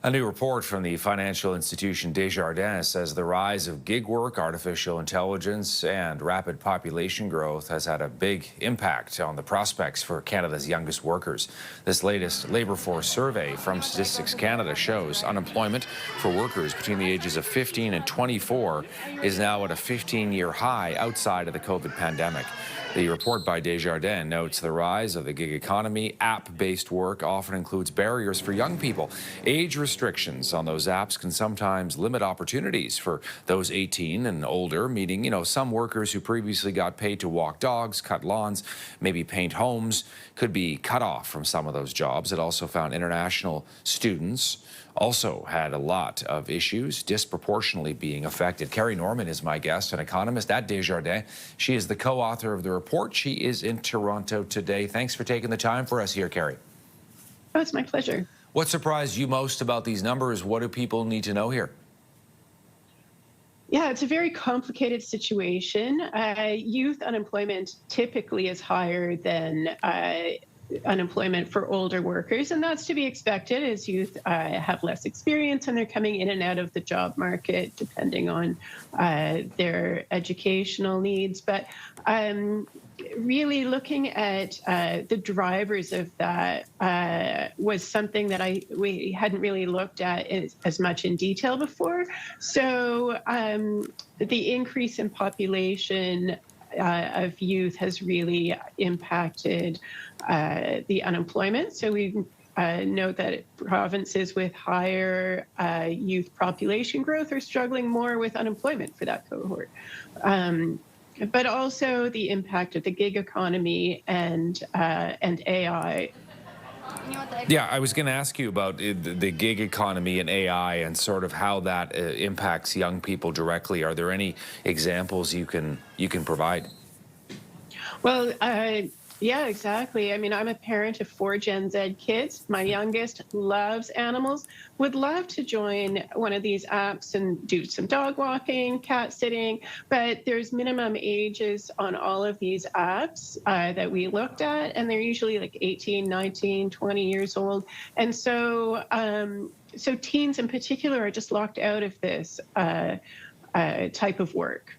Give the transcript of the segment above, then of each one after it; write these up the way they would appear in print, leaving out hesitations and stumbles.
A new report from the financial institution Desjardins says the rise of gig work, artificial intelligence, and rapid population growth has had a big impact on the prospects for Canada's youngest workers. This latest labour force survey from Statistics Canada shows unemployment for workers between the ages of 15 and 24 is now at a 15-year high outside of the COVID pandemic. The report by Desjardins notes the rise of the gig economy. App-based work often includes barriers for young people. Age restrictions on those apps can sometimes limit opportunities for those 18 and older, meaning, some workers who previously got paid to walk dogs, cut lawns, maybe paint homes, could be cut off from some of those jobs. It also found international students also had a lot of issues disproportionately being affected. Kari Norman is my guest, an economist at Desjardins. She is the co-author of the report. She is in Toronto today. Thanks for taking the time for us here, Kari. Oh, it's my pleasure. What surprised you most about these numbers? What do people need to know here? Yeah, it's a very complicated situation. Youth unemployment typically is higher than unemployment for older workers, and that's to be expected as youth have less experience and they're coming in and out of the job market depending on their educational needs. But really looking at the drivers of that was something that we hadn't really looked at as much in detail before. So the increase in population of youth has really impacted the unemployment. So we note that provinces with higher youth population growth are struggling more with unemployment for that cohort. But also the impact of the gig economy and AI. Yeah, I was going to ask you about the gig economy and AI and sort of how that impacts young people directly. Are there any examples you can provide? Well, yeah, exactly. I mean, I'm a parent of 4 Gen Z kids. My youngest loves animals, would love to join one of these apps and do some dog walking, cat sitting, but there's minimum ages on all of these apps that we looked at, and they're usually like 18, 19, 20 years old. And so, so teens in particular are just locked out of this type of work.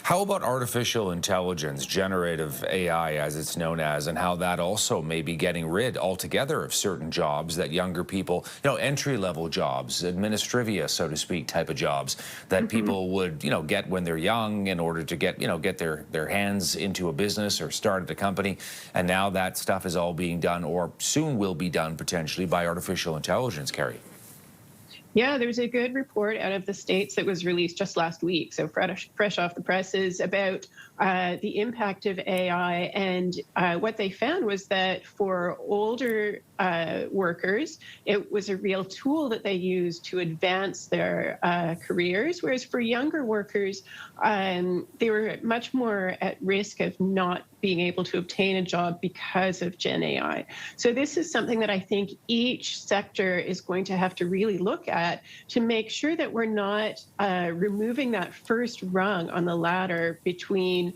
How about artificial intelligence, generative AI as it's known as, and how that also may be getting rid altogether of certain jobs that younger people, entry-level jobs, administrivia, so to speak, type of jobs that people would, get when they're young in order to get their hands into a business or start at a company. And now that stuff is all being done, or soon will be done potentially, by artificial intelligence, Kari. Yeah, there's a good report out of the States that was released just last week, so fresh off the presses, about the impact of AI. And what they found was that for older workers, it was a real tool that they used to advance their careers, whereas for younger workers, they were much more at risk of not being able to obtain a job because of Gen AI. So this is something that I think each sector is going to have to really look at to make sure that we're not removing that first rung on the ladder between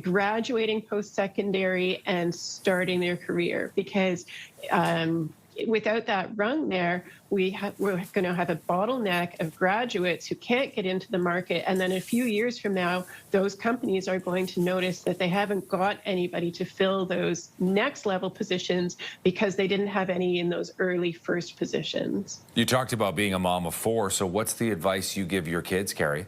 graduating post-secondary and starting their career, because without that rung there, we're going to have a bottleneck of graduates who can't get into the market. And then a few years from now, those companies are going to notice that they haven't got anybody to fill those next level positions because they didn't have any in those early first positions. You talked about being a mom of 4, so what's the advice you give your kids, Kari?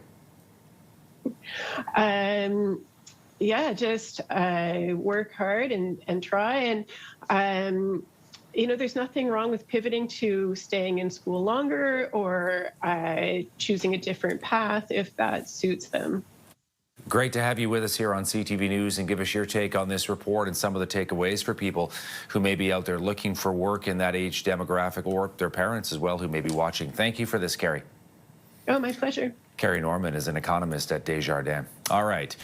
Yeah, just work hard and try. And there's nothing wrong with pivoting to staying in school longer or choosing a different path if that suits them. Great to have you with us here on CTV News and give us your take on this report and some of the takeaways for people who may be out there looking for work in that age demographic, or their parents as well who may be watching. Thank you for this, Kari. Oh, my pleasure. Kari Norman is an economist at Desjardins. All right.